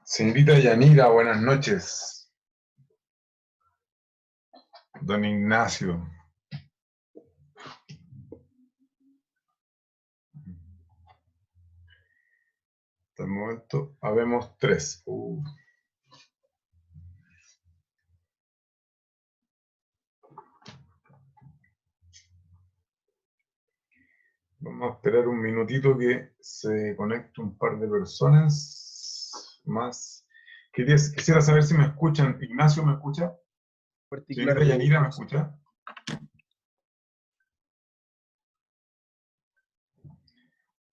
Señorita Yanira, buenas noches. Don Ignacio. Hasta el momento habemos 3. Vamos a esperar un minutito que se conecte un par de personas más. Quisiera saber si me escuchan. Ignacio, ¿me escucha? Señorita Yanira, ¿me escucha?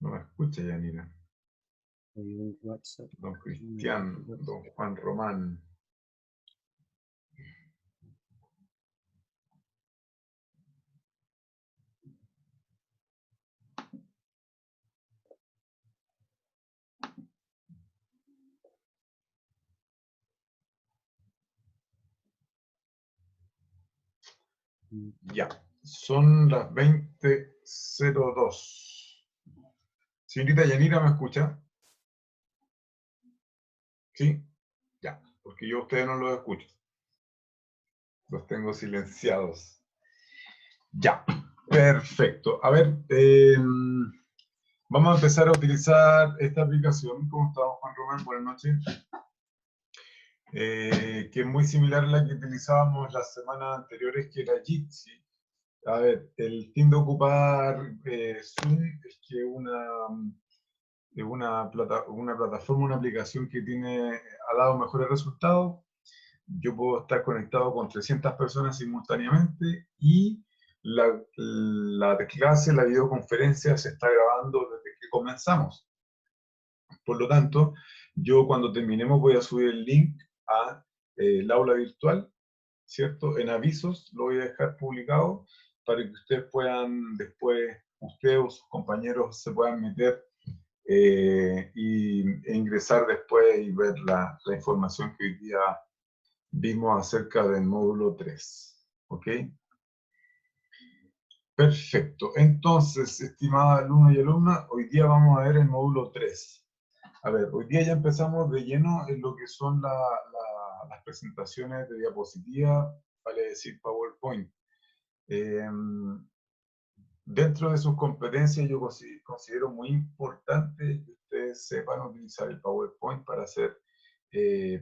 No me escucha Yanira. Don Cristian, don Juan Román. Ya, son las 20:02. Señorita Yanira, ¿me escucha? ¿Sí? Ya, porque yo a ustedes no los escucho. Los tengo silenciados. Ya, perfecto. A ver, vamos a empezar a utilizar esta aplicación. ¿Cómo está, Juan Román? Buenas noches. Que es muy similar a la que utilizábamos las semanas anteriores, que era Jitsi. A ver, el fin de ocupar Zoom es que una plataforma, una aplicación que ha dado mejores resultados. Yo puedo estar conectado con 300 personas simultáneamente y la clase, la videoconferencia se está grabando desde que comenzamos. Por lo tanto, yo cuando terminemos voy a subir el link a el aula virtual, ¿cierto? En avisos lo voy a dejar publicado para que ustedes puedan después, ustedes o sus compañeros se puedan meter e ingresar después y ver la información que hoy día vimos acerca del módulo 3. ¿Ok? Perfecto. Entonces, estimada alumno y alumna, hoy día vamos a ver el módulo 3. A ver, hoy día ya empezamos de lleno en lo que son las presentaciones de diapositiva, vale decir PowerPoint. Dentro de sus competencias yo considero muy importante que ustedes sepan utilizar el PowerPoint para hacer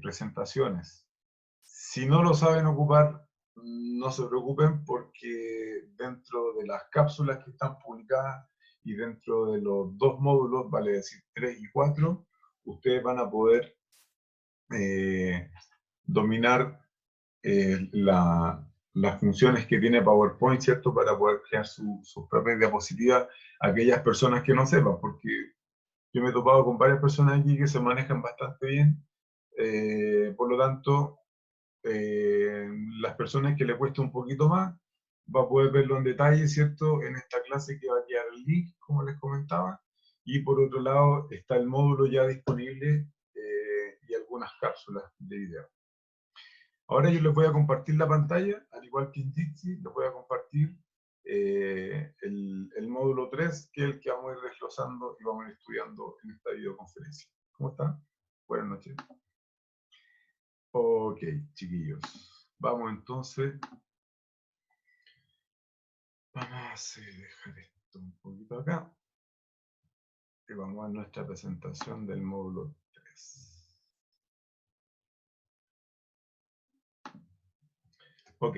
presentaciones. Si no lo saben ocupar, no se preocupen porque dentro de las cápsulas que están publicadas y dentro de los 2 módulos, vale decir 3 y 4, ustedes van a poder dominar las funciones que tiene PowerPoint, ¿cierto? Para poder crear sus propias diapositivas a aquellas personas que no sepan, porque yo me he topado con varias personas aquí que se manejan bastante bien, por lo tanto, las personas que le cuesta un poquito más, va a poder verlo en detalle, ¿cierto? En esta clase que va a quedar el link, como les comentaba, y por otro lado está el módulo ya disponible y algunas cápsulas de video. Ahora yo les voy a compartir la pantalla, al igual que en Jitsi, les voy a compartir el módulo 3, que es el que vamos a ir desglosando y vamos a ir estudiando en esta videoconferencia. ¿Cómo están? Buenas noches. Ok, chiquillos. Vamos entonces. Vamos a dejar esto un poquito acá. Y vamos a nuestra presentación del módulo 3. Ok.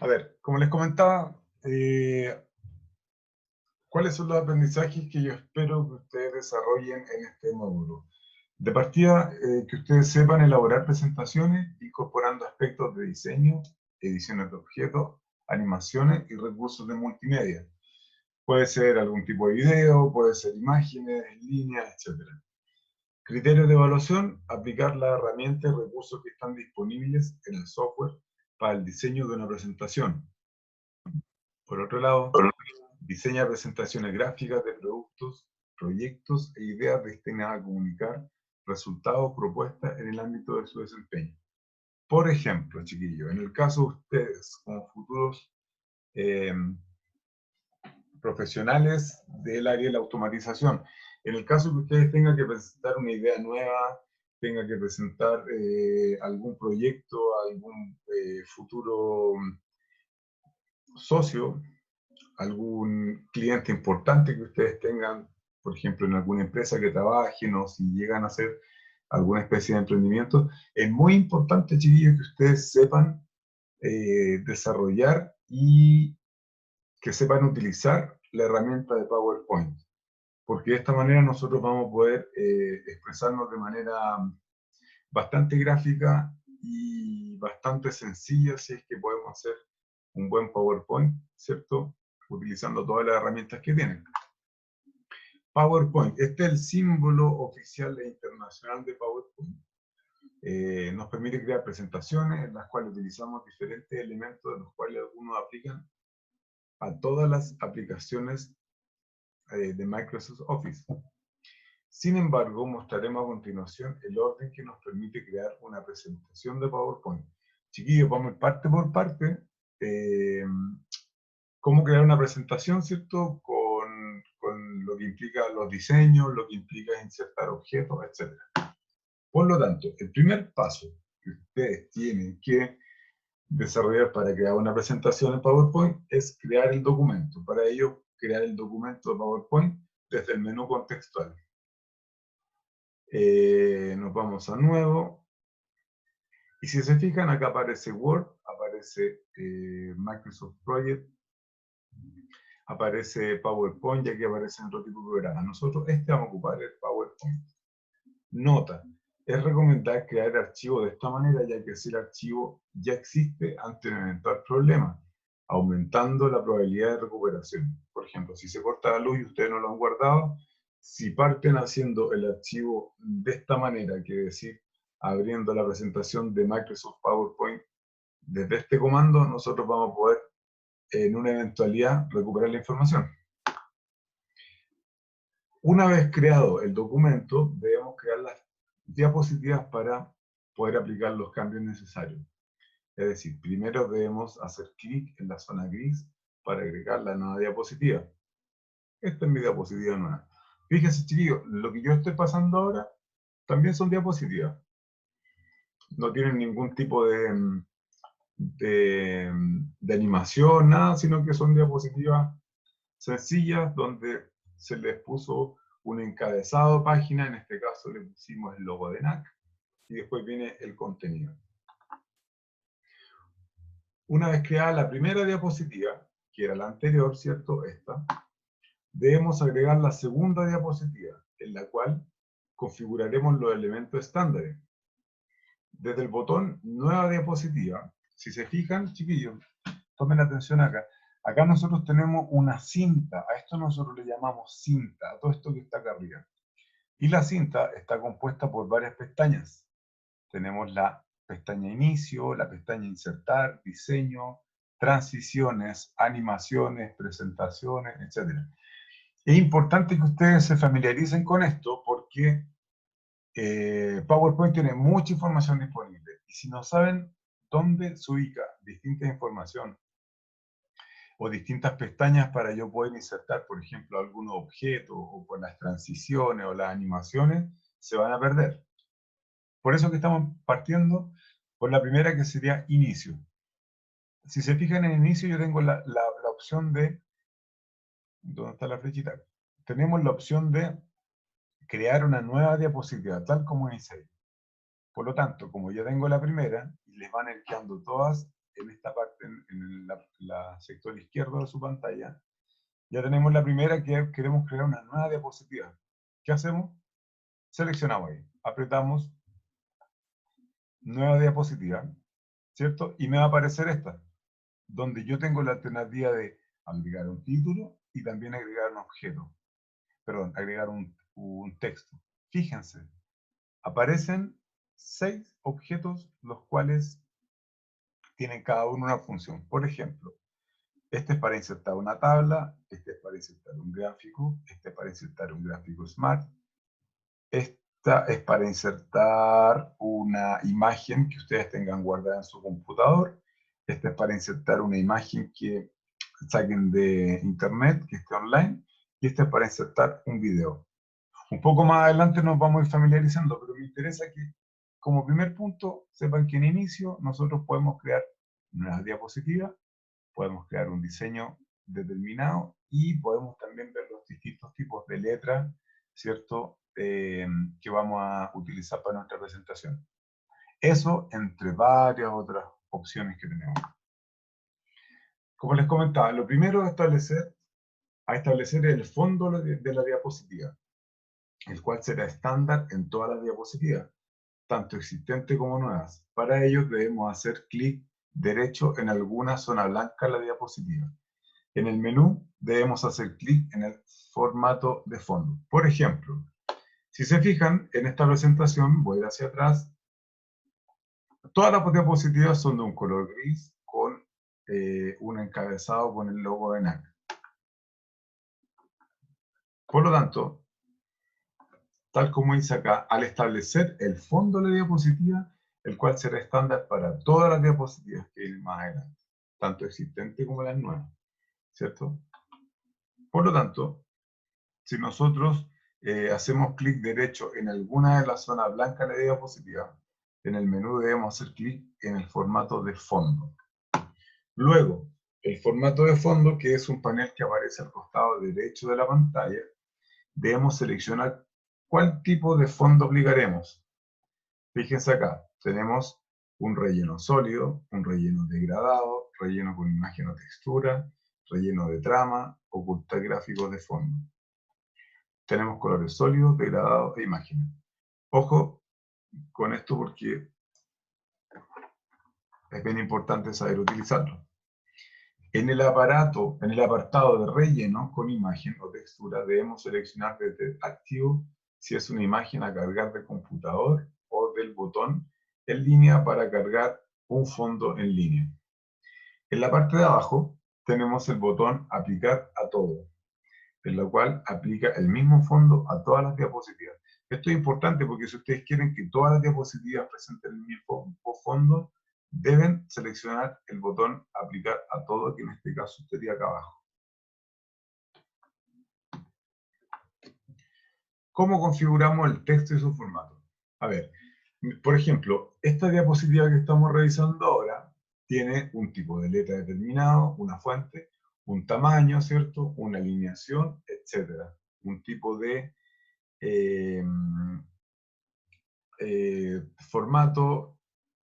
A ver, como les comentaba, ¿cuáles son los aprendizajes que yo espero que ustedes desarrollen en este módulo? De partida, que ustedes sepan elaborar presentaciones incorporando aspectos de diseño, ediciones de objetos, animaciones y recursos de multimedia. Puede ser algún tipo de video, puede ser imágenes, en línea, etc. Criterios de evaluación, aplicar las herramientas y recursos que están disponibles en el software para el diseño de una presentación. Por otro lado, diseña presentaciones gráficas de productos, proyectos e ideas destinadas a comunicar resultados o propuestas en el ámbito de su desempeño. Por ejemplo, chiquillos, en el caso de ustedes, como futuros profesionales del área de la automatización, en el caso que ustedes tengan que presentar una idea nueva, tengan que presentar algún proyecto, algún futuro socio, algún cliente importante que ustedes tengan, por ejemplo, en alguna empresa que trabajen o si llegan a hacer alguna especie de emprendimiento, es muy importante, chiquillos, que ustedes sepan desarrollar y que sepan utilizar la herramienta de PowerPoint, porque de esta manera nosotros vamos a poder expresarnos de manera bastante gráfica y bastante sencilla si es que podemos hacer un buen PowerPoint, ¿cierto? Utilizando todas las herramientas que tienen. PowerPoint, este es el símbolo oficial e internacional de PowerPoint. Nos permite crear presentaciones en las cuales utilizamos diferentes elementos de los cuales algunos aplican a todas las aplicaciones de Microsoft Office. Sin embargo, mostraremos a continuación el orden que nos permite crear una presentación de PowerPoint. Chiquillos, vamos a ir parte por parte. Cómo crear una presentación, ¿cierto? Con lo que implica los diseños, lo que implica insertar objetos, etc. Por lo tanto, el primer paso que ustedes tienen que desarrollar para crear una presentación en PowerPoint es crear el documento. Para ello, crear el documento de PowerPoint desde el menú contextual. Nos vamos a nuevo. Y si se fijan, acá aparece Word, aparece Microsoft Project, aparece PowerPoint y aquí aparecen otro tipo de programas. Nosotros vamos a ocupar el PowerPoint. Nota, es recomendable crear archivos de esta manera, ya que si el archivo ya existe ante un eventual problema, aumentando la probabilidad de recuperación. Por ejemplo, si se corta la luz y ustedes no lo han guardado, si parten haciendo el archivo de esta manera, quiere decir, abriendo la presentación de Microsoft PowerPoint desde este comando, nosotros vamos a poder, en una eventualidad, recuperar la información. Una vez creado el documento, debemos crear las diapositivas para poder aplicar los cambios necesarios. Es decir, primero debemos hacer clic en la zona gris para agregar la nueva diapositiva. Esta es mi diapositiva nueva. Fíjense, chiquillos, lo que yo estoy pasando ahora también son diapositivas. No tienen ningún tipo de animación, nada, sino que son diapositivas sencillas donde se les puso un encabezado página, en este caso le pusimos el logo de NAC, y después viene el contenido. Una vez creada la primera diapositiva, que era la anterior, ¿cierto? Esta, debemos agregar la segunda diapositiva, en la cual configuraremos los elementos estándares. Desde el botón Nueva diapositiva, si se fijan, chiquillos, tomen atención acá. Acá nosotros tenemos una cinta, a esto nosotros le llamamos cinta, a todo esto que está acá arriba. Y la cinta está compuesta por varias pestañas. Tenemos la pestaña Inicio, la pestaña Insertar, Diseño, Transiciones, Animaciones, Presentaciones, etc. Es importante que ustedes se familiaricen con esto porque PowerPoint tiene mucha información disponible. Y si no saben dónde se ubica distinta información o distintas pestañas para yo poder insertar, por ejemplo, algunos objetos o por las transiciones o las animaciones, se van a perder. Por eso que estamos partiendo por la primera, que sería Inicio. Si se fijan en Inicio, yo tengo la opción de... ¿Dónde está la flechita? Tenemos la opción de crear una nueva diapositiva, tal como dice. Por lo tanto, como yo tengo la primera, y les van a ir quedando todas en esta parte, en la sector izquierdo de su pantalla, ya tenemos la primera, que queremos crear una nueva diapositiva. ¿Qué hacemos? Seleccionamos ahí, apretamos Nueva diapositiva, ¿cierto? Y me va a aparecer esta, donde yo tengo la alternativa de agregar un título y también agregar un objeto. Perdón, agregar un texto. Fíjense, aparecen 6 objetos, los cuales tienen cada uno una función. Por ejemplo, Este es para insertar una tabla, este es para insertar un gráfico, este es para insertar un gráfico Smart, esta es para insertar una imagen que ustedes tengan guardada en su computador, este es para insertar una imagen que saquen de internet, que esté online, y este es para insertar un video. Un poco más adelante nos vamos a ir familiarizando, pero me interesa que, como primer punto, sepan que en inicio nosotros podemos crear nuevas diapositivas, podemos crear un diseño determinado y podemos también ver los distintos tipos de letras, ¿cierto?, que vamos a utilizar para nuestra presentación. Eso entre varias otras opciones que tenemos. Como les comentaba, lo primero es establecer el fondo de la diapositiva, el cual será estándar en todas las diapositivas, tanto existentes como nuevas. Para ello debemos hacer clic derecho en alguna zona blanca de la diapositiva. En el menú debemos hacer clic en el formato de fondo. Por ejemplo, si se fijan en esta presentación, voy hacia atrás, todas las diapositivas son de un color gris con un encabezado con el logo de NAC. Por lo tanto, tal como dice acá, al establecer el fondo de la diapositiva, el cual será estándar para todas las diapositivas que vienen más adelante, tanto existentes como las nuevas, ¿cierto? Por lo tanto, si nosotros hacemos clic derecho en alguna de las zonas blancas de la diapositiva, en el menú debemos hacer clic en el formato de fondo. Luego, el formato de fondo, que es un panel que aparece al costado derecho de la pantalla, debemos seleccionar cuál tipo de fondo aplicaremos. Fíjense acá, tenemos un relleno sólido, un relleno degradado, relleno con imagen o textura, relleno de trama, ocultar gráficos de fondo. Tenemos colores sólidos, degradados e imágenes. Ojo con esto porque es bien importante saber utilizarlo. En el apartado de relleno con imagen o textura debemos seleccionar desde activo si es una imagen a cargar del computador o del botón en línea para cargar un fondo en línea. En la parte de abajo tenemos el botón aplicar a todo, en la cual aplica el mismo fondo a todas las diapositivas. Esto es importante porque si ustedes quieren que todas las diapositivas presenten el mismo fondo, deben seleccionar el botón aplicar a todo, que en este caso estaría acá abajo. ¿Cómo configuramos el texto y su formato? A ver, por ejemplo, esta diapositiva que estamos revisando ahora tiene un tipo de letra determinado, una fuente, un tamaño, ¿cierto? Una alineación, etc. Un tipo de formato,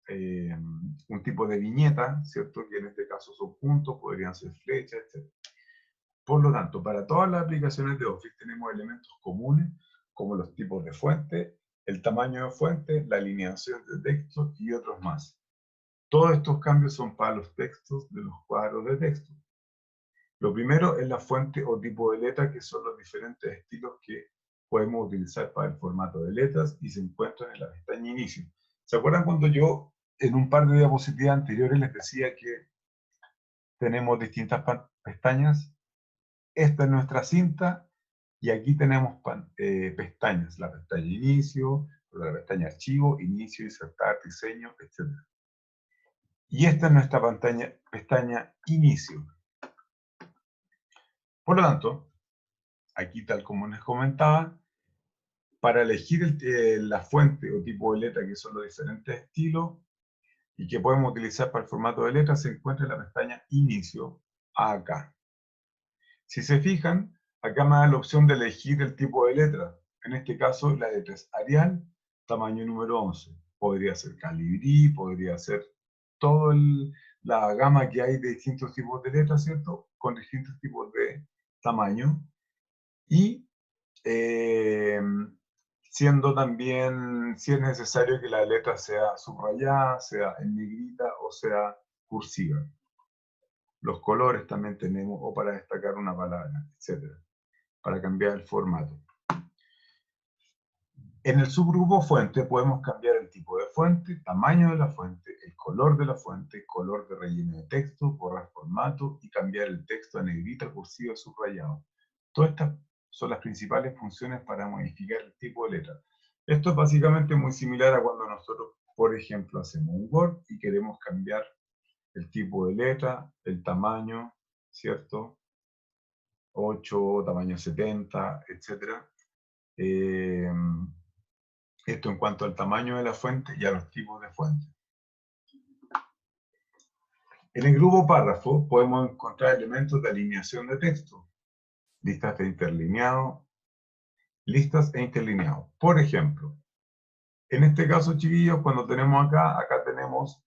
un tipo de viñeta, ¿cierto? Que en este caso son puntos, podrían ser flechas, etc. Por lo tanto, para todas las aplicaciones de Office tenemos elementos comunes, como los tipos de fuente, el tamaño de fuente, la alineación de texto y otros más. Todos estos cambios son para los textos de los cuadros de texto. Lo primero es la fuente o tipo de letra, que son los diferentes estilos que podemos utilizar para el formato de letras y se encuentran en la pestaña Inicio. ¿Se acuerdan cuando yo en un par de diapositivas anteriores les decía que tenemos distintas pestañas? Esta es nuestra cinta y aquí tenemos pestañas. La pestaña Inicio, la pestaña Archivo, Inicio, Insertar, Diseño, etc. Y esta es nuestra pestaña Inicio. Por lo tanto, aquí tal como les comentaba, para elegir la fuente o tipo de letra, que son los diferentes estilos y que podemos utilizar para el formato de letra, se encuentra en la pestaña Inicio, acá. Si se fijan, acá me da la opción de elegir el tipo de letra. En este caso, la letra es Arial, tamaño número 11. Podría ser Calibrí, podría ser toda la gama que hay de distintos tipos de letras, ¿cierto? Con distintos tipos de tamaño. Y siendo también, si es necesario que la letra sea subrayada, sea en negrita o sea cursiva. Los colores también tenemos, o para destacar una palabra, etc. Para cambiar el formato. En el subgrupo fuente podemos cambiar el tipo de fuente, tamaño de la fuente, el color de la fuente, color de relleno de texto, borrar formato y cambiar el texto a negrita, cursiva, subrayado. Todas estas son las principales funciones para modificar el tipo de letra. Esto es básicamente muy similar a cuando nosotros, por ejemplo, hacemos un Word y queremos cambiar el tipo de letra, el tamaño, ¿cierto? 8, tamaño 70, etc. Esto en cuanto al tamaño de la fuente y a los tipos de fuente. En el grupo párrafo podemos encontrar elementos de alineación de texto, listas de interlineado, listas e interlineado. Por ejemplo, en este caso, chiquillos, cuando tenemos acá tenemos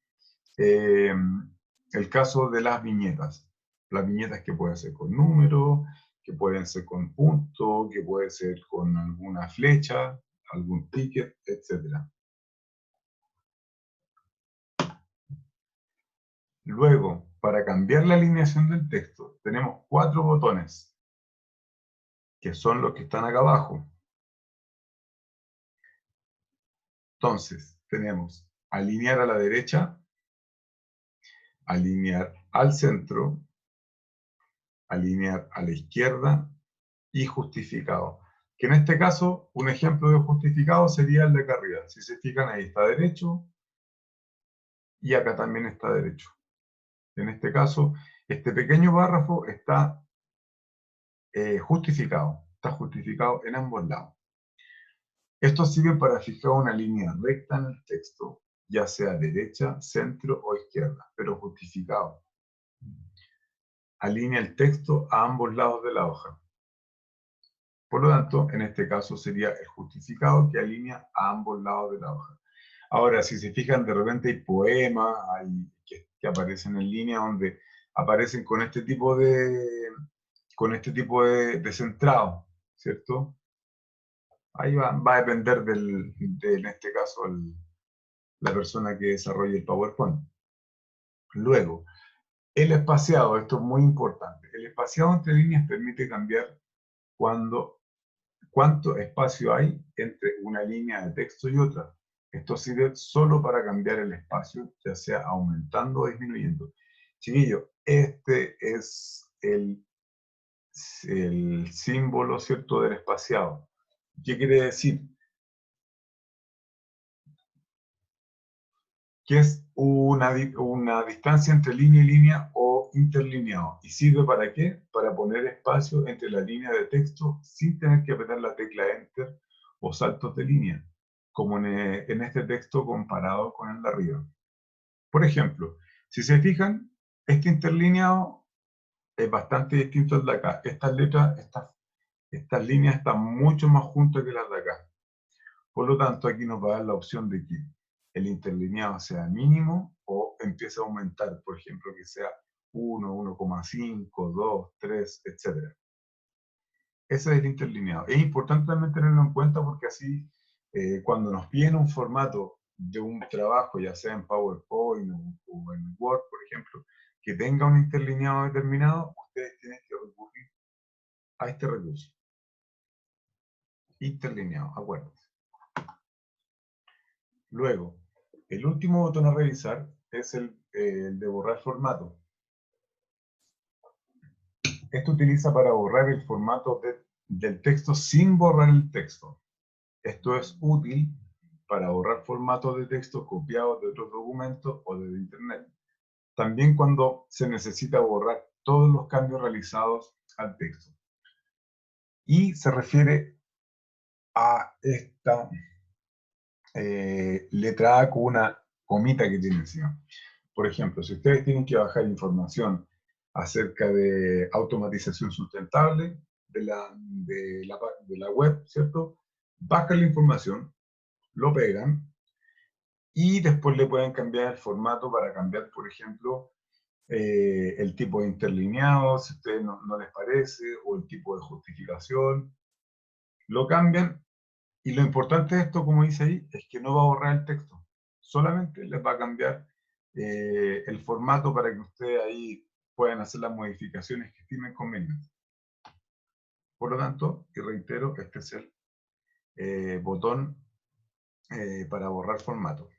el caso de las viñetas. Las viñetas que pueden ser con número, que pueden ser con punto, que puede ser con alguna flecha, algún ticket, etc. Luego, para cambiar la alineación del texto, tenemos 4 botones, que son los que están acá abajo. Entonces, tenemos alinear a la derecha, alinear al centro, alinear a la izquierda y justificado. Que en este caso, un ejemplo de justificado sería el de acá arriba. Si se fijan, ahí está derecho y acá también está derecho. En este caso, este pequeño párrafo está justificado. Está justificado en ambos lados. Esto sirve para fijar una línea recta en el texto, ya sea derecha, centro o izquierda, pero justificado. Alinea el texto a ambos lados de la hoja. Por lo tanto, en este caso sería el justificado que alinea a ambos lados de la hoja. Ahora, si se fijan, de repente hay poemas que aparecen en línea donde aparecen con este tipo de centrado, ¿cierto? Ahí va a depender en este caso, la persona que desarrolle el PowerPoint. Luego, el espaciado, esto es muy importante. El espaciado entre líneas permite cambiar cuánto espacio hay entre una línea de texto y otra. Esto sirve solo para cambiar el espacio, ya sea aumentando o disminuyendo. Chiquillo, este es el símbolo, ¿cierto?, del espaciado. ¿Qué quiere decir? Que es una distancia entre línea y línea o interlineado. ¿Y sirve para qué? Para poner espacio entre la línea de texto sin tener que apretar la tecla Enter o saltos de línea, como en este texto comparado con el de arriba. Por ejemplo, si se fijan, este interlineado es bastante distinto al de acá. Estas letras, estas líneas están mucho más juntas que las de acá. Por lo tanto, aquí nos va a dar la opción de que el interlineado sea mínimo o empiece a aumentar, por ejemplo, que sea 1, 1,5, 2, 3, etc. Ese es el interlineado. Es importante también tenerlo en cuenta porque así, cuando nos piden un formato de un trabajo, ya sea en PowerPoint o en Word, por ejemplo, que tenga un interlineado determinado, ustedes tienen que recurrir a este recurso. Interlineado, acuérdense. Luego, el último botón a revisar es el de borrar formato. Esto utiliza para borrar el formato del texto sin borrar el texto. Esto es útil para borrar formatos de texto copiados de otros documentos o de internet. También cuando se necesita borrar todos los cambios realizados al texto. Y se refiere a esta letra A con una comita que tiene encima. Por ejemplo, si ustedes tienen que bajar información acerca de automatización sustentable de la web, ¿cierto? Bajan la información, lo pegan y después le pueden cambiar el formato para cambiar, por ejemplo, el tipo de interlineado, si a ustedes no les parece, o el tipo de justificación. Lo cambian y lo importante de esto, como dice ahí, es que no va a borrar el texto. Solamente les va a cambiar el formato para que ustedes ahí puedan hacer las modificaciones que estimen convenientes. Por lo tanto, y reitero, este es el botón para borrar formato.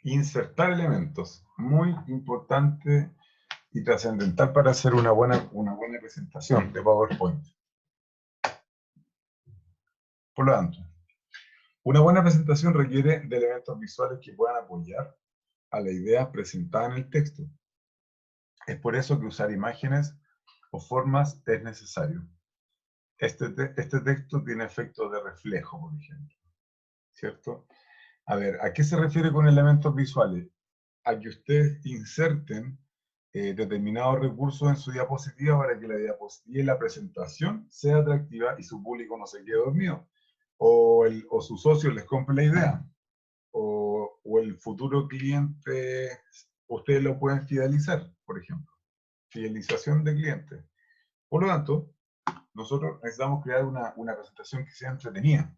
Insertar elementos, muy importante y trascendental para hacer una buena presentación de PowerPoint. Por lo tanto, una buena presentación requiere de elementos visuales que puedan apoyar a la idea presentada en el texto. Es por eso que usar imágenes o formas es necesario. Este texto tiene efectos de reflejo, por ejemplo, ¿cierto? A ver, ¿a qué se refiere con elementos visuales? A que ustedes inserten determinados recursos en su diapositiva para que la diapositiva y la presentación sea atractiva y su público no se quede dormido. O su socio les compre la idea. O el futuro cliente, ustedes lo pueden fidelizar, por ejemplo. Fidelización de clientes. Por lo tanto, nosotros necesitamos crear una presentación que sea entretenida.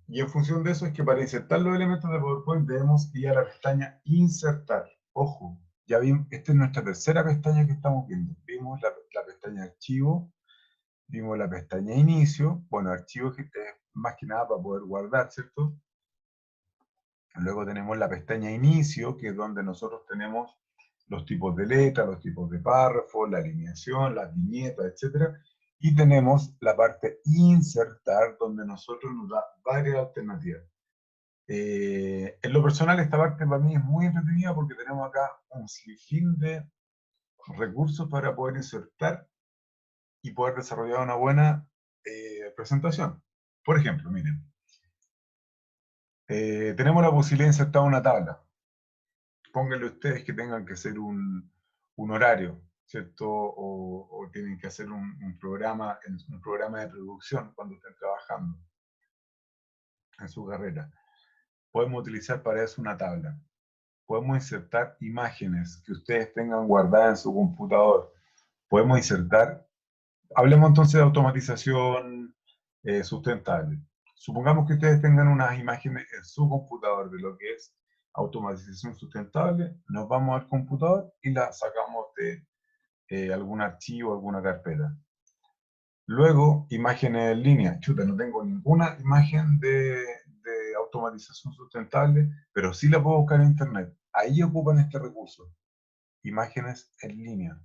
Y en función de eso es que para insertar los elementos de PowerPoint debemos ir a la pestaña Insertar. Ojo, ya vimos, esta es nuestra tercera pestaña que estamos viendo. Vimos la pestaña Archivo, vimos la pestaña Inicio, bueno, Archivo que es más que nada para poder guardar, ¿cierto? Luego tenemos la pestaña Inicio, que es donde nosotros tenemos los tipos de letra, los tipos de párrafos, la alineación, las viñetas, etc. Y tenemos la parte Insertar, donde nosotros nos da varias alternativas. En lo personal, esta parte para mí es muy entretenida porque tenemos acá un sinfín de recursos para poder insertar y poder desarrollar una buena presentación. Por ejemplo, miren, tenemos la posibilidad de insertar una tabla. Pónganle ustedes que tengan que hacer un horario, ¿cierto? O tienen que hacer un programa de producción cuando estén trabajando en su carrera. Podemos utilizar para eso una tabla. Podemos insertar imágenes que ustedes tengan guardadas en su computador. Podemos insertar, hablemos entonces de automatización sustentable. Supongamos que ustedes tengan unas imágenes en su computador de lo que es automatización sustentable, nos vamos al computador y la sacamos de algún archivo, alguna carpeta. Luego, imágenes en línea. Chuta, no tengo ninguna imagen de automatización sustentable, pero sí la puedo buscar en internet. Ahí ocupan este recurso. Imágenes en línea.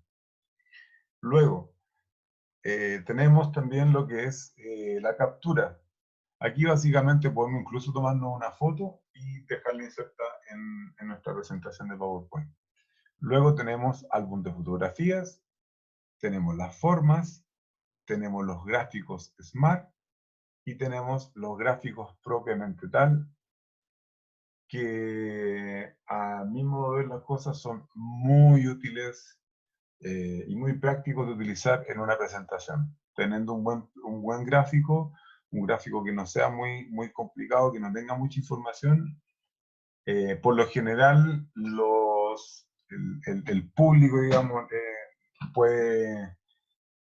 Luego, tenemos también lo que es la captura. Aquí básicamente podemos incluso tomarnos una foto y dejarla inserta en nuestra presentación de PowerPoint. Luego tenemos álbum de fotografías, tenemos las formas, tenemos los gráficos Smart y tenemos los gráficos propiamente tal, que a mi modo de ver las cosas son muy útiles y muy prácticos de utilizar en una presentación. Teniendo un buen gráfico, un gráfico que no sea muy complicado, que no tenga mucha información, por lo general el público, digamos, puede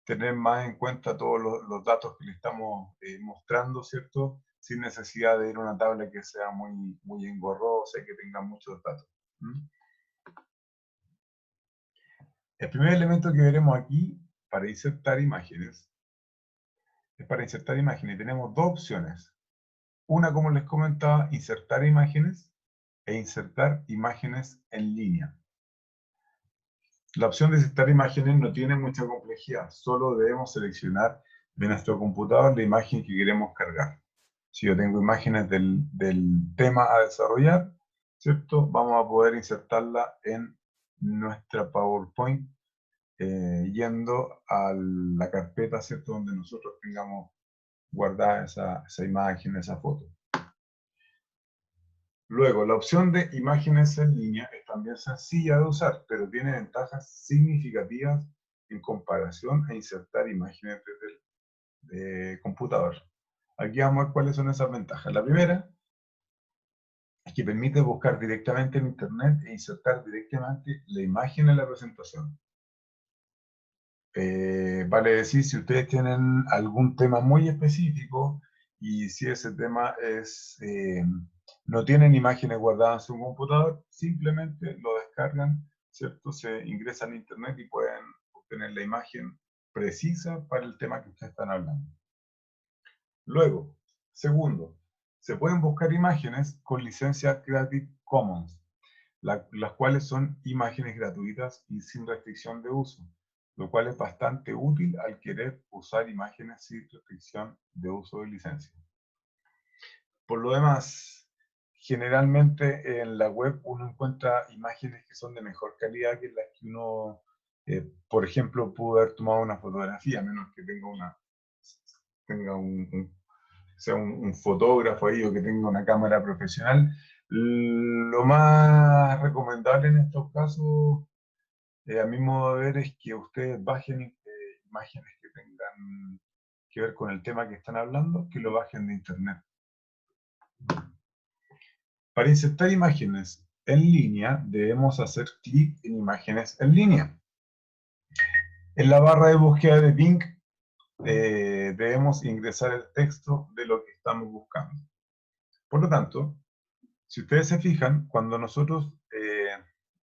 tener más en cuenta todos los datos que le estamos mostrando, ¿cierto? Sin necesidad de ir a una tabla que sea muy engorrosa y que tenga muchos datos. El primer elemento que veremos aquí para insertar imágenes es para insertar imágenes. Tenemos dos opciones. Una, como les comentaba, insertar imágenes e insertar imágenes en línea. La opción de insertar imágenes no tiene mucha complejidad, solo debemos seleccionar de nuestro computador la imagen que queremos cargar. Si yo tengo imágenes del tema a desarrollar, ¿cierto? Vamos a poder insertarla en nuestra PowerPoint yendo a la carpeta, ¿cierto? Donde nosotros tengamos guardada esa imagen, esa foto. Luego, la opción de imágenes en línea es también sencilla de usar, pero tiene ventajas significativas en comparación a insertar imágenes desde el computador. Aquí vamos a ver cuáles son esas ventajas. La primera es que permite buscar directamente en Internet e insertar directamente la imagen en la presentación. Vale decir, si ustedes tienen algún tema muy específico y si ese tema es, no tienen imágenes guardadas en su computador, simplemente lo descargan, ¿cierto? Se ingresan a internet y pueden obtener la imagen precisa para el tema que ustedes están hablando. Luego, Segundo, se pueden buscar imágenes con licencia Creative Commons, las cuales son imágenes gratuitas y sin restricción de uso, lo cual es bastante útil al querer usar imágenes sin restricción de uso de licencia. Por lo demás, generalmente en la web uno encuentra imágenes que son de mejor calidad que las que uno, por ejemplo, pudo haber tomado una fotografía, a menos que tenga sea un fotógrafo ahí o que tenga una cámara profesional. Lo más recomendable en estos casos, a mi modo de ver, es que ustedes bajen imágenes que tengan que ver con el tema que están hablando, que lo bajen de internet. Para insertar imágenes en línea, debemos hacer clic en imágenes en línea. En la barra de búsqueda de Bing, debemos ingresar el texto de lo que estamos buscando. Por lo tanto, si ustedes se fijan, cuando nosotros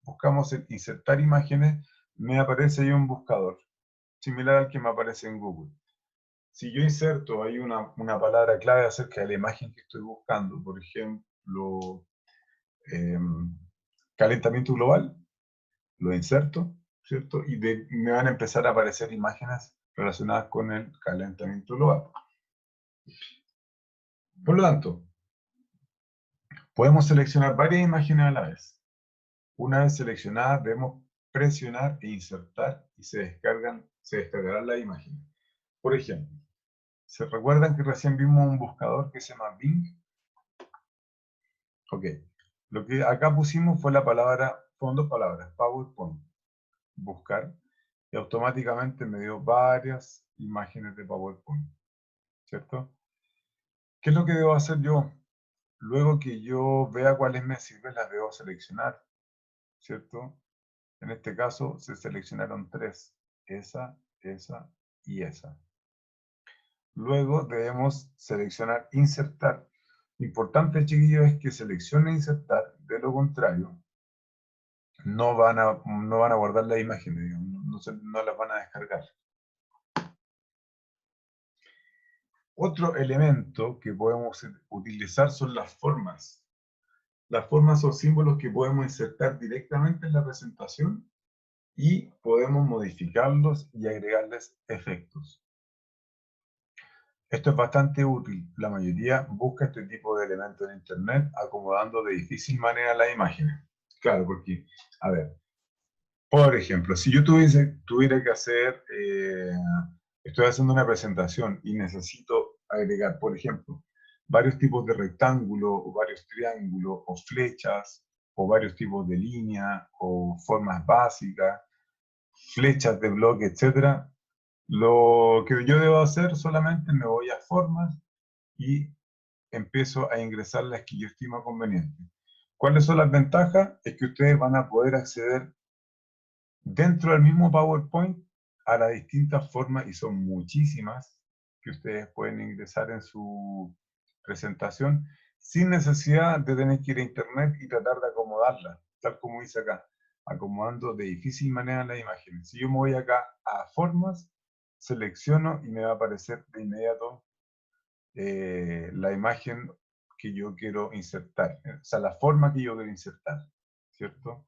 buscamos insertar imágenes, me aparece ahí un buscador, similar al que me aparece en Google. Si yo inserto ahí una palabra clave acerca de la imagen que estoy buscando, por ejemplo, calentamiento global, lo inserto, ¿cierto? Y me van a empezar a aparecer imágenes relacionadas con el calentamiento global. Por lo tanto, podemos seleccionar varias imágenes a la vez. Una vez seleccionadas, debemos presionar e insertar y se descargarán las imágenes. Por ejemplo, ¿se recuerdan que recién vimos un buscador que se llama Bing? Ok. Lo que acá pusimos fue fueron dos palabras, PowerPoint, buscar, y automáticamente me dio varias imágenes de PowerPoint, ¿cierto? ¿Qué es lo que debo hacer yo? Luego que yo vea cuáles me sirven, las debo seleccionar, ¿cierto? En este caso se seleccionaron tres, esa y esa. Luego debemos seleccionar insertar. Lo importante, chiquillos, es que seleccione insertar, de lo contrario, no van a guardar la imagen, digamos, no las van a descargar. Otro elemento que podemos utilizar son las formas. Las formas son símbolos que podemos insertar directamente en la presentación y podemos modificarlos y agregarles efectos. Esto es bastante útil. La mayoría busca este tipo de elementos en Internet acomodando de difícil manera las imágenes. Claro, porque, a ver, por ejemplo, si yo tuviera que estoy haciendo una presentación y necesito agregar, por ejemplo, varios tipos de rectángulos, o varios triángulos, o flechas, o varios tipos de líneas, o formas básicas, flechas de bloque, etc. Lo que yo debo hacer solamente me voy a formas y empiezo a ingresar las que yo estimo convenientes. ¿Cuáles son las ventajas? Es que ustedes van a poder acceder dentro del mismo PowerPoint a las distintas formas, y son muchísimas, que ustedes pueden ingresar en su presentación sin necesidad de tener que ir a internet y tratar de acomodarla, tal como dice acá, acomodando de difícil manera las imágenes. Si yo me voy acá a formas, selecciono y me va a aparecer de inmediato la imagen que yo quiero insertar, o sea, la forma que yo quiero insertar, ¿cierto?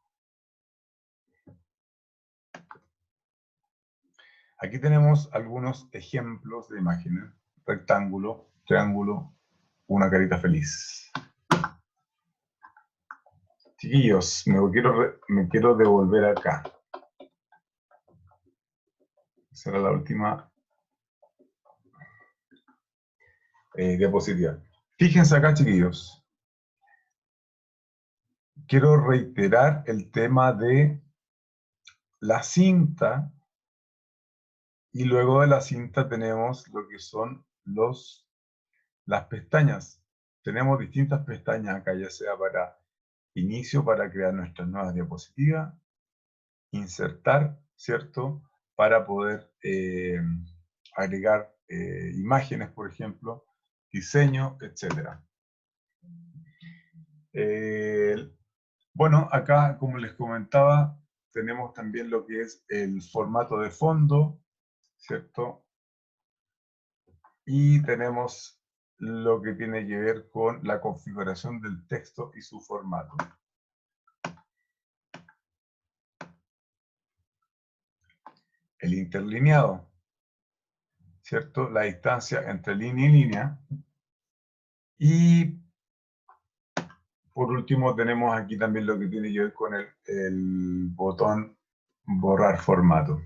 Aquí tenemos algunos ejemplos de imágenes. Rectángulo, triángulo, una carita feliz. Chiquillos, me quiero devolver acá. Será la última diapositiva. Fíjense acá, chiquillos. Quiero reiterar el tema de la cinta, y luego de la cinta tenemos lo que son las pestañas. Tenemos distintas pestañas acá, ya sea para inicio, para crear nuestras nuevas diapositivas, insertar, ¿cierto? Para poder agregar imágenes, por ejemplo, diseño, etc. Bueno, acá, como les comentaba, tenemos también lo que es el formato de fondo, ¿cierto? Y tenemos lo que tiene que ver con la configuración del texto y su formato. El interlineado, ¿cierto? La distancia entre línea y línea. Y por último tenemos aquí también lo que tiene que ver con el botón borrar formato.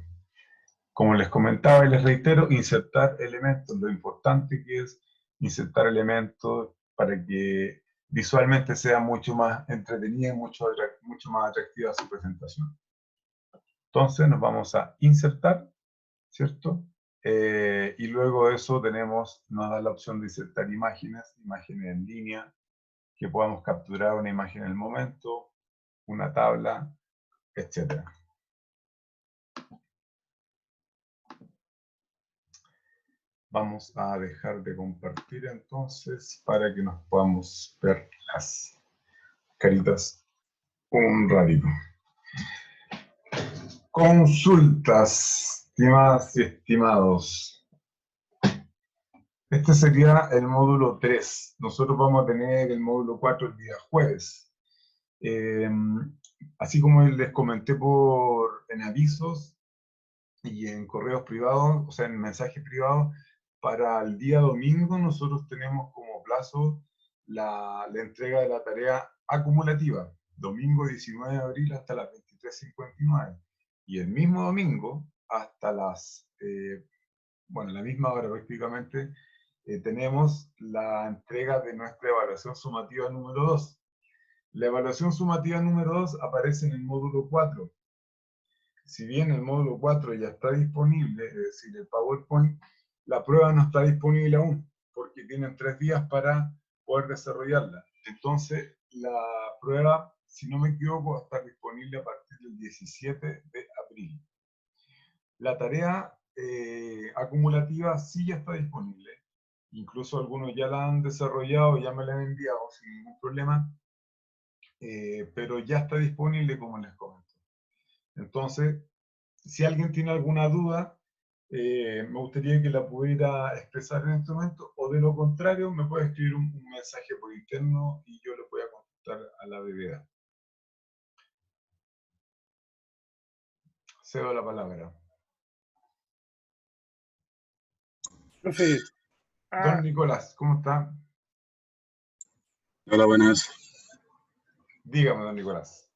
Como les comentaba y les reitero, insertar elementos, lo importante que es insertar elementos para que visualmente sea mucho más entretenida y mucho más atractiva su presentación. Entonces nos vamos a insertar, ¿cierto? Y luego de eso nos da la opción de insertar imágenes en línea, que podamos capturar una imagen en el momento, una tabla, etc. Vamos a dejar de compartir entonces para que nos podamos ver las caritas un ratito. Consultas, estimadas y estimados. Este sería el módulo 3. Nosotros vamos a tener el módulo 4 el día jueves. Así como les comenté en avisos y en correos privados, o sea, en mensajes privados, para el día domingo nosotros tenemos como plazo la entrega de la tarea acumulativa, domingo 19 de abril hasta las 23:59. Y el mismo domingo, hasta la misma hora prácticamente, tenemos la entrega de nuestra evaluación sumativa número 2. La evaluación sumativa número 2 aparece en el módulo 4. Si bien el módulo 4 ya está disponible, es decir, el PowerPoint, la prueba no está disponible aún, porque tienen 3 días para poder desarrollarla. Entonces, la prueba, si no me equivoco, va a estar disponible a partir del 17 de abril. La tarea acumulativa sí ya está disponible. Incluso algunos ya la han desarrollado, ya me la han enviado sin ningún problema, pero ya está disponible, como les comento. Entonces, si alguien tiene alguna duda, me gustaría que la pudiera expresar en este momento, o de lo contrario, me puede escribir un mensaje por interno y yo le voy a contestar a la brevedad. Cedo la palabra. Profe. Don Nicolás, ¿cómo está? Hola, buenas. Dígame, don Nicolás.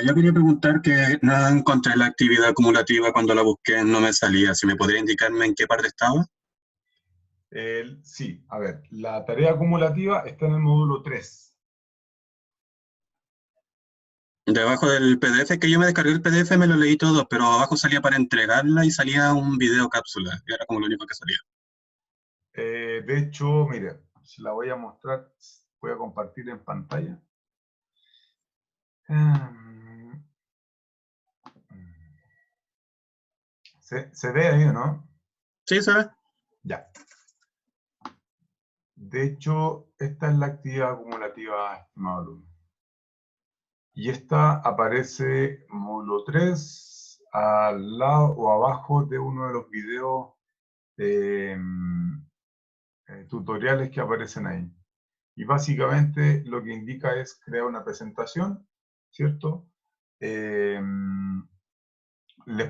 Yo quería preguntar que no encontré la actividad acumulativa cuando la busqué, no me salía. ¿Si me podría indicarme en qué parte estaba? Sí, a ver, la tarea acumulativa está en el módulo 3. Debajo del PDF, que yo me descargué el PDF, me lo leí todo, pero abajo salía para entregarla y salía un video cápsula, y era como lo único que salía. De hecho, mire, se la voy a mostrar, voy a compartir en pantalla. ¿Se ve ahí o no? Sí, ¿sabes? Ya. De hecho, esta es la actividad acumulativa, estimado alumno. Y esta aparece módulo 3 al lado o abajo de uno de los videos tutoriales que aparecen ahí. Y básicamente lo que indica es crear una presentación, ¿cierto? Les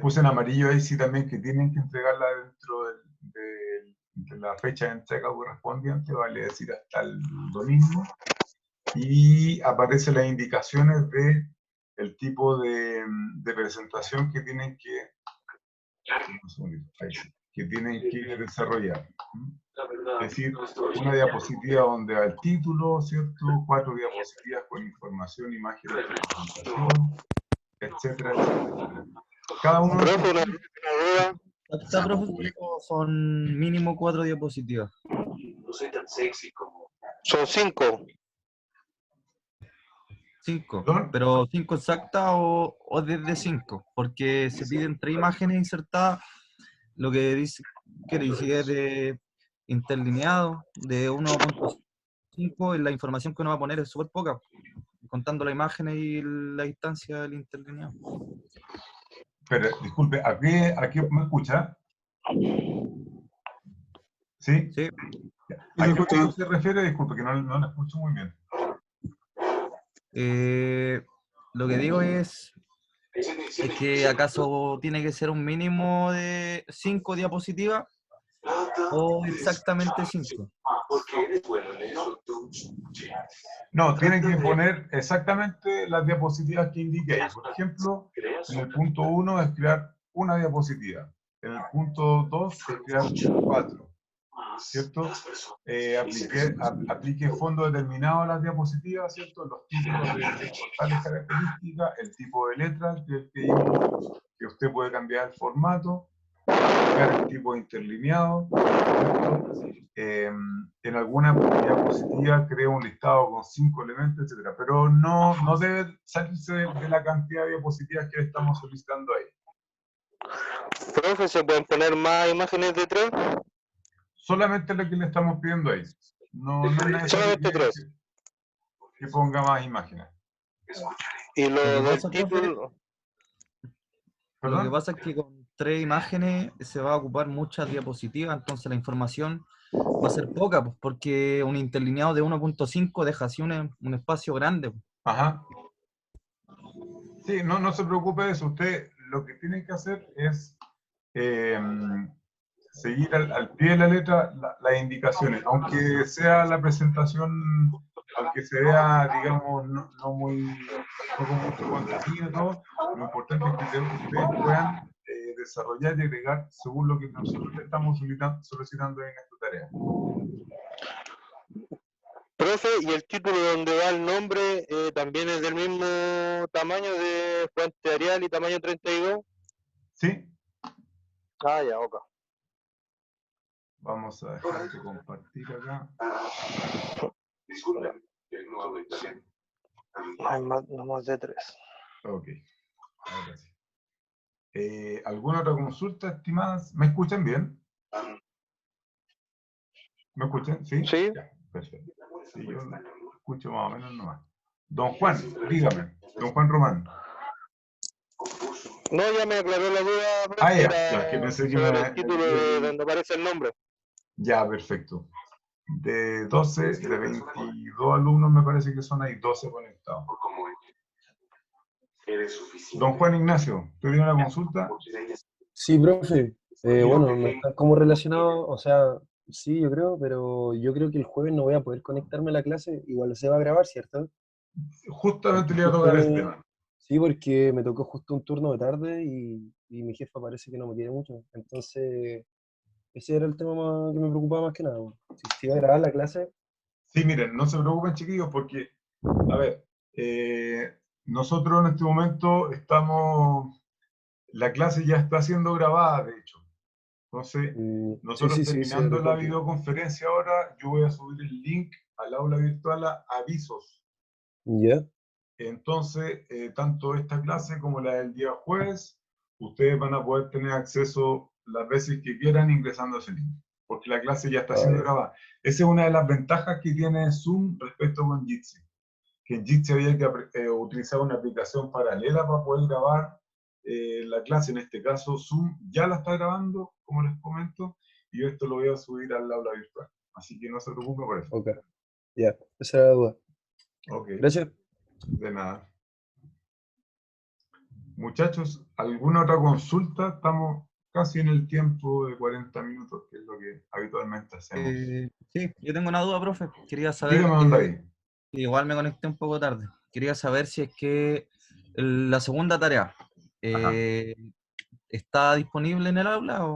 puse en amarillo ahí sí también que tienen que entregarla dentro de la fecha de entrega correspondiente, vale decir hasta el domingo. Y aparecen las indicaciones de el tipo de presentación que tienen que desarrollar. Es decir, una diapositiva donde va el título, ¿cierto? 4 diapositivas con información, imágenes, presentación, etcétera, etcétera. Cada uno de son mínimo 4 diapositivas. No soy tan sexy como... Son 5. 5, pero 5 exactas o desde 5, porque se piden 3 imágenes insertadas, lo que dice que es de interlineado, de 1.5, la información que uno va a poner es súper poca, contando las imágenes y la distancia del interlineado. Pero, disculpe, ¿a qué me escucha? ¿Sí? Sí. ¿A Sí, qué escucho. punto se refiere? Disculpe, que no lo escucho muy bien. Lo que digo es que acaso tiene que ser un mínimo de 5 diapositivas o exactamente 5. No, tienen que poner exactamente las diapositivas que indique ahí. Por ejemplo, en el punto 1 es crear una diapositiva. En el punto 2 es crear 4. ¿Cierto? Aplique fondo determinado a las diapositivas, ¿cierto? Los títulos con tales características, el tipo de letra que usted puede cambiar el formato, aplicar el tipo de interlineado, ¿cierto? En alguna diapositiva creo un listado con 5 elementos, etc. Pero no debe salirse de la cantidad de diapositivas que le estamos solicitando ahí. Profe, ¿se pueden poner más imágenes de 3? Solamente lo que le estamos pidiendo ahí. No es necesario Solamente 3. que ponga más imágenes. Y Lo que lo del pasa, profe, título. lo que ¿Perdón? pasa es que con 3 imágenes se va a ocupar muchas diapositivas, entonces la información va a ser poca, pues, porque un interlineado de 1.5 deja así un espacio grande, pues. Ajá. Sí, no se preocupe de eso. Usted lo que tiene que hacer es seguir al pie de la letra las indicaciones, aunque sea la presentación, aunque se vea, digamos, no con mucho contenido y todo, lo importante es que ustedes puedan desarrollar y agregar según lo que nosotros le estamos solicitando en esta tarea. Profe, ¿y el título donde va el nombre también es del mismo tamaño de fuente Arial y tamaño 32? ¿Sí? Ah, ya, ok. Vamos a dejar de compartir acá. No más de 3. Ok, ahora sí. ¿Alguna otra consulta, estimadas? ¿Me escuchan bien? ¿Me escuchan? ¿Sí? ¿Sí? Ya, perfecto. Sí, yo escucho más o menos nomás. Don Juan, dígame. Don Juan Román. No, ya me aclaró la duda, Ah, profe, ya, es que era pensé que sobre el título de donde aparece el nombre. Ya, perfecto. De 12, de 22 alumnos me parece que son ahí 12 conectados. Don Juan Ignacio, ¿te dio una consulta? Sí, profe. Dígame. Bueno, no está como relacionado, o sea, sí, yo creo, pero yo creo que el jueves no voy a poder conectarme a la clase. Igual se va a grabar, ¿cierto? Justamente Porque le iba a tocar ese justo, tema. sí, porque me tocó justo un turno de tarde y mi jefa parece que no me quiere mucho. Entonces, ese era el tema que me preocupaba más que nada. Si iba a grabar la clase, Sí, miren, no se preocupen, chiquillos, porque, a ver, nosotros en este momento la clase ya está siendo grabada, de hecho. Entonces, sí, nosotros sí, sí, se terminando la recuerdo. videoconferencia ahora, yo voy a subir el link al aula virtual a avisos. ¿Ya? Entonces, tanto esta clase como la del día jueves, ustedes van a poder tener acceso las veces que quieran ingresando a ese link, porque la clase ya está Ah, siendo ya. grabada. Esa es una de las ventajas que tiene Zoom respecto con Jitsi, que en Jitsi había que utilizar una aplicación paralela para poder grabar la clase. En este caso, Zoom ya la está grabando, como les comento, y yo esto lo voy a subir al aula virtual. Así que no se preocupe por eso. Ok, ya, esa era la duda. Ok, Gracias. de nada. Muchachos, ¿alguna otra consulta? Estamos casi en el tiempo de 40 minutos, que es lo que habitualmente hacemos. Sí, yo tengo una duda, profe. Quería Dígame, saber, don David. igual me conecté un poco tarde. Quería saber si es que la segunda tarea Ajá. está disponible en el aula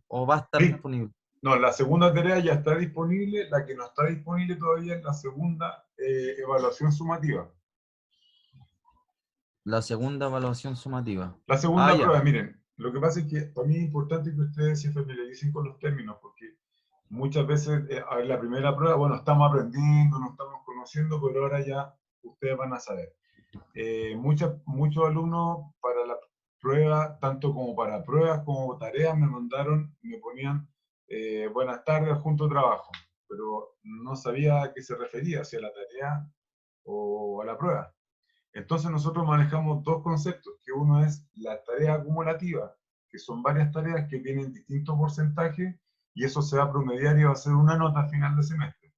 o va a estar Sí, disponible. no, la segunda tarea ya está disponible, la que no está disponible todavía es la segunda evaluación sumativa. La segunda evaluación sumativa. La Ah, segunda ya. prueba, miren, lo que pasa es que para mí es importante que ustedes se familiaricen con los términos, porque muchas veces, a ver, la primera prueba, bueno, estamos aprendiendo, nos estamos conociendo, pero ahora ya ustedes van a saber. Muchos alumnos para la prueba, tanto como para pruebas como tareas, me ponían buenas tardes, junto trabajo, pero no sabía a qué se refería, si a la tarea o a la prueba. Entonces nosotros manejamos dos conceptos, que uno es la tarea acumulativa, que son varias tareas que tienen distintos porcentajes y eso se va a promediar y va a ser una nota a final de semestre.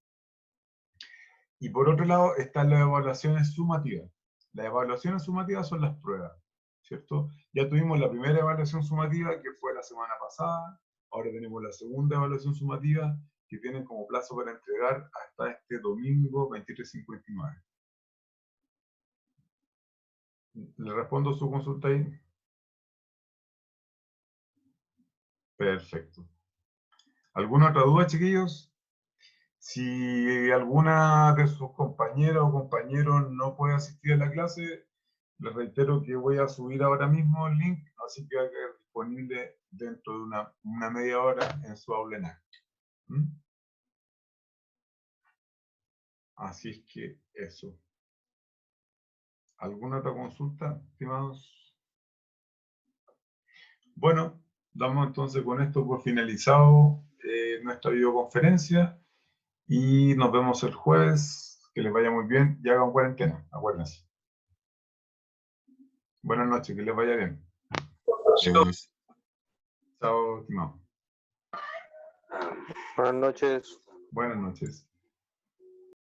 Y por otro lado están las evaluaciones sumativas. Las evaluaciones sumativas son las pruebas, ¿cierto? Ya tuvimos la primera evaluación sumativa, que fue la semana pasada. Ahora tenemos la segunda evaluación sumativa, que tienen como plazo para entregar hasta este domingo 23:59. ¿Le respondo su consulta ahí? Perfecto. ¿Alguna otra duda, chiquillos? Si alguna de sus compañeras o compañeros no puede asistir a la clase, les reitero que voy a subir ahora mismo el link, así que va a quedar disponible dentro de una media hora en su aula en acto. ¿Mm? Así es que eso. ¿Alguna otra consulta, estimados? Bueno, damos entonces con esto por finalizado nuestra videoconferencia y nos vemos el jueves. Que les vaya muy bien y hagan cuarentena, acuérdense. Buenas noches, que les vaya bien. Adiós. Chao, estimado. Buenas noches. Buenas noches.